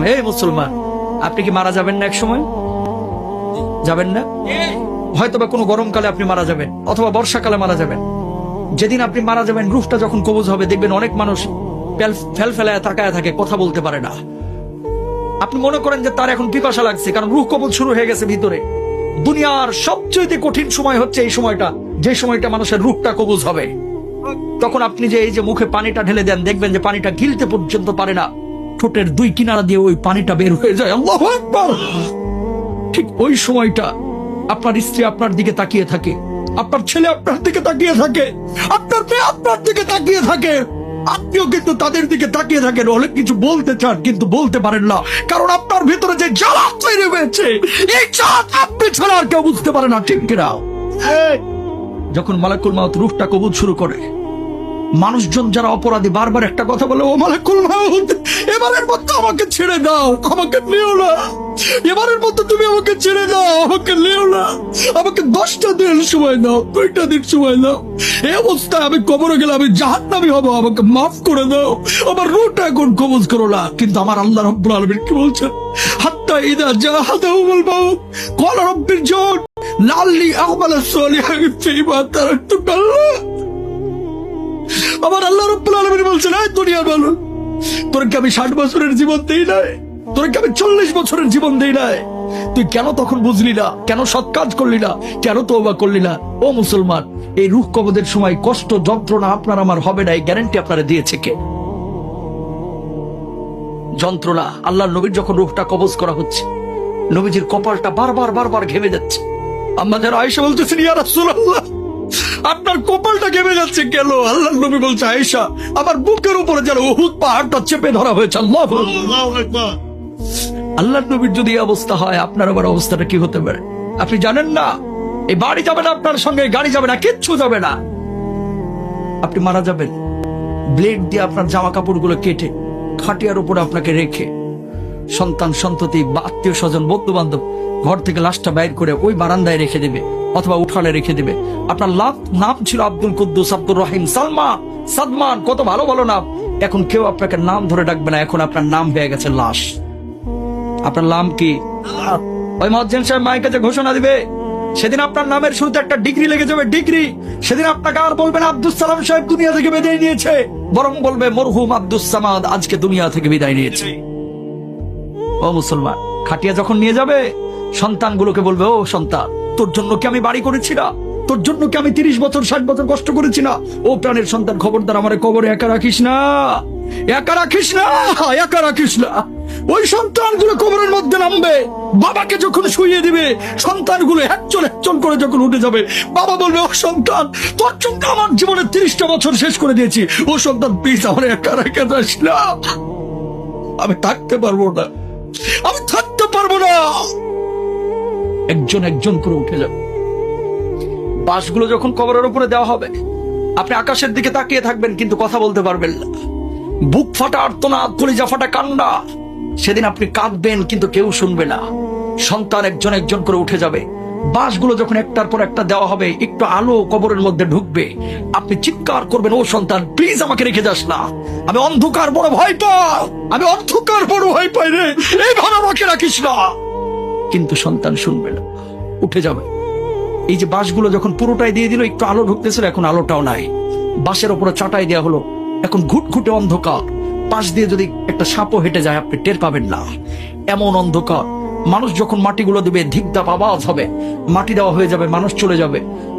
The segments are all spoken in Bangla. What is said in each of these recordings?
হে মুসলমান, আপনি কি মারা যাবেন না এক সময়? যাবেন না? হয়তোবা কোনো গরমকালে আপনি মারা যাবেন, অথবা বর্ষাকালে মারা যাবেন। যেদিন আপনি মারা যাবেন, রূহটা যখন কবজ হবে, দেখবেন অনেক মানুষ ফেল ফেলায় তাকায় থাকে, কথা বলতে পারে না। আপনি মনে করেন যে তার এখন পিপাসা লাগছে, কারণ রূহ কবজ শুরু হয়ে গেছে ভিতরে। দুনিয়ার সবচেয়ে কঠিন সময় হচ্ছে এই সময়টা, যে সময়টা মানুষের রূহটা কবজ হবে। তখন আপনি যে এই যে মুখে পানিটা ঢেলে দেন, দেখবেন যে পানিটা গিলতে পর্যন্ত পারে না, ঠোঁটের দুই কিনারা দিয়ে ওই পানিটা বের হয়ে যায়। আল্লাহু আকবার। ঠিক ওই সময়টা আপনার স্ত্রী আপনার দিকে তাকিয়ে থাকে, আপনার ছেলে আপনার দিকে তাকিয়ে থাকে, আপনার মেয়ে আপনার দিকে তাকিয়ে থাকে, আপনিও কিন্তু তাদের দিকে তাকিয়ে থাকেন। অনেক কিছু বলতে চান কিন্তু বলতে পারেন না, কারণ আপনার ভিতরে যে জ্বালা তৈরি হয়েছে, এই জ্বালা আপনি ছাড়া আর কেউ বুঝতে পারে না, ঠিক কিনা? যখন মালাকুল মাউত রূহটা কবুল শুরু করে, মানুষজন যারা অপরাধী বারবার একটা কথা বলে, ও মালাকুল মাউত, এবারের মতো আমাকে ছেড়ে দাও, আমাকে নিও না, এবারের মতো তুমি আমাকে ছেড়ে দাও, আমাকে নিও না, আমাকে 10টা দিন সময় দাও, 2টা দিন সময় দাও। এই অবস্থায় আমি কবরে গেলে আমি জাহান্নামী হব, আমাকে মাফ করে দাও, আমার রূহটা এখন কবজ করো না। কিন্তু আমার আল্লাহ রাব্বুল আলামিন কি বলছেন? হাত্তা ইযা জাহাদাহুল মাউত ক্বালা রাব্বির জিউন লাআল্লি আ'মালা সালিহান ফীমা তারাকতু। আমার আল্লাহ রাব্বুল আলামিন বলছেন, এই দুনিয়ার মানুষ, তোর কি আমি 60 বছরের জীবন দেই নাই? তোর কি আমি 40 বছরের জীবন দেই নাই? তুই কেন তখন বুঝলি না? কেন সৎ কাজ করলি না? কেন তওবা করলি না? ও মুসলমান, এই রূহ কবজের সময় কষ্ট যন্ত্রণা আপনার আমার হবে না, এই গ্যারান্টি আপনারা দিয়েছে কে? যন্ত্রণা। আল্লাহর নবীর যখন রূহটা কবজ করা হচ্ছে, নবীজির কপালটা বারবার ঘেমে যাচ্ছে। আম্মা যারা আয়েশা বলতেছেন, ইয়া রাসূলুল্লাহ, আপনার কপালটা ঘেমে যাচ্ছে কেন? আল্লাহর নবী বলছে, আয়েশা, আমার বুকের উপরে যেন উহুদ পাহাড়টা চেপে ধরা হয়েছে। আল্লাহু আকবার। আল্লাহর নবীর যদি এই অবস্থা হয়, আপনার আবার অবস্থাটা কি হতে পারে আপনি জানেন না? এই বাড়ি যাবে না আপনার সঙ্গে, গাড়ি যাবে না, কিচ্ছু যাবে না। আপনি মারা যাবেন, ব্লেড দিয়ে আপনার জামা কাপড়গুলো কেটে খাটিয়ার উপরে আপনাকে রেখে, সন্তান সন্ততি বা আত্মীয় স্বজন বন্ধু বান্ধব ঘর থেকে লাশটা বাইর করে ওই বারান্দায় রেখে দেবে অথবা উঠানে রেখে দেবে। আপনার নাম ছিল আব্দুল কুদ্দুস, আব্দুর রহিম, সালমা, সাদমান, কত ভালো ভালো নাম। এখন কেউ আপনাকে নাম ধরে ডাকবে না, এখন আপনার নাম হয়ে গেছে লাশ। আপনার নাম কি? ওই মুয়াজ্জিন সাহেব মাইকে যে ঘোষণা দিবে, সেদিন আপনার নামের শুরুতে একটা ডিগ্রি লেগে যাবে, ডিগ্রি। সেদিন আপনাকে আর বলবেন আব্দুস সালাম সাহেব দুনিয়া থেকে বিদায় নিয়েছে, বরং বলবে মরহুম আব্দুস সামাদ আজকে দুনিয়া থেকে বিদায় নিয়েছে। ও মুসলমান, খাটিয়া যখন নিয়ে যাবে, সন্তানগুলোকে বলবে, ও সন্তান, তোর জন্য কি আমি বাড়ি করেছি না? তোর জন্য কি আমি 30 বছর 60 বছর কষ্ট করেছি না? ও প্রাণের সন্তান, খবরদার আমারে কবরে একা রাখিস না, একা রাখিস না, একা রাখিস না। ওই সন্তানগুলো কবরের মধ্যে নামবে, বাবাকে যখন শুইয়ে দিবে, সন্তানগুলো একজন করে যখন উঠে যাবে, বাবা বলবে, ও সন্তান, তোর জন্য আমার জীবনের 30টা বছর শেষ করে দিয়েছি, ও সন্তান প্লিজ আমার একা রেখে যাস না, আমি থাকতে পারবো না, আমি থাকতে পারবো না। একজন করে উঠে যাবে। বাঁশগুলো যখন কবরের উপরে দেওয়া হবে, আপনি আকাশের দিকে তাকিয়ে থাকবেন কিন্তু কথা বলতে পারবেন না। বুক ফাটা আর্তনাদ, কলিজা ফাটা কান্না। সেদিন আপনি কাঁদবেন কিন্তু কেউ শুনবে না। সন্তান একজন করে উঠে যাবে। বাঁশগুলো যখন একটার পর একটা দেওয়া হবে, একটু আলো কবরের মধ্যে ঢুকবে, আপনি চিৎকার করবেন, ও সন্তান প্লিজ আমাকে রেখে যাস না, আমি অন্ধকার বড় ভয় পাই, আমি অন্ধকার বড় ভয় পাই রে, এইভাবে আমাকে রাখিস না। কিন্তু সন্তান শুনবে না, উঠে যাবে। এই যে বাঁশগুলো যখন পুরোটাই দিয়ে দিল, একটু আলো ঢুকতেছিল, এখন আলোটাও নাই। বাঁশের উপরে চাটাই দেওয়া হলো, এখন ঘুটঘুটে অন্ধকার। পাশ দিয়ে যদি একটা সাপও হেঁটে যায়, আপনি টের পাবেন না, এমন অন্ধকার। মানুষ যখন মাটিগুলো দেবে, ধিকধাপ আওয়াজ হবে, মাটি দেওয়া হয়ে যাবে, মানুষ চলে যাবে।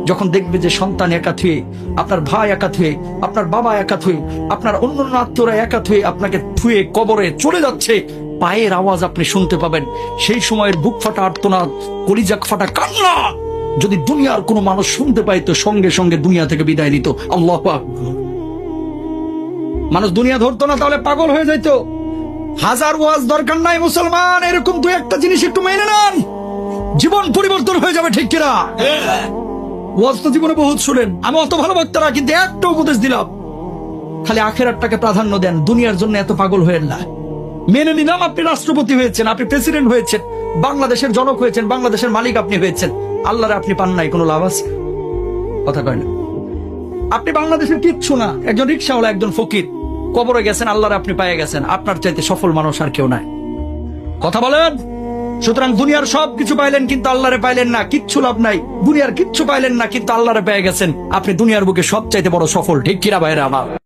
যখন দেখবে যে সন্তান একা থুয়ে, আপনার ভাই একা থুয়ে, আপনার বাবা একা থুয়ে, আপনার অন্য আত্মীয়রা একা থুয়ে আপনাকে থুয়ে কবরে চলে যাচ্ছে, পায়ের আওয়াজ আপনি শুনতে পাবেন। সেই সময়ের বুক ফাটা আর্তনাদ, কলিজা ফাটা কান্না যদি দুনিয়ার কোনো মানুষ শুনতে পাইতো, সঙ্গে সঙ্গে দুনিয়া থেকে বিদায় নিত। আল্লাহু আকবার। মানুষ দুনিয়া ধরতো না, তাহলে পাগল হয়ে যাইতো। হাজার ওয়াজ দরকার নাই মুসলমান, এরকম 2-1টা জিনিস একটু মেনে নেন, জীবন পরিবর্তন হয়ে যাবে, ঠিক কিনা? ওয়াজ তো জীবনে বহুত শুনেন, আমি অত ভালো বক্তা না, কিন্তু একটা উপদেশ দিলাম, খালি আখিরাতটাকে প্রাধান্য দেন, দুনিয়ার জন্য এত পাগল হয়েন না। মেনে নিলাম আপনি রাষ্ট্রপতি হয়েছেন, আপনি প্রেসিডেন্ট হয়েছেন, বাংলাদেশের জনক হয়েছেন, বাংলাদেশের মালিক আপনি হয়েছেন, আল্লাহরে আপনি পান নাই, কোনো লাভ আছে? কথা কয় না। আপনি বাংলাদেশের কিচ্ছু না, একজন রিকশাওয়ালা, একজন ফকির, কবরে গেছেন, আল্লাহরে আপনি পেয়ে গেছেন, আপনার চাইতে সফল মানুষ আর কেউ নাই। কথা বলেন। সুতরাং দুনিয়ার সব কিছু পাইলেন কিন্তু আল্লাহরে পাইলেন না, কিচ্ছু লাভ নাই। দুনিয়ার কিচ্ছু পাইলেন না কিন্তু আল্লাহরে পেয়ে গেছেন, আপনি দুনিয়ার বুকে সবচাইতে বড় সফল। ঠিক কিনা ভাইরা আমার?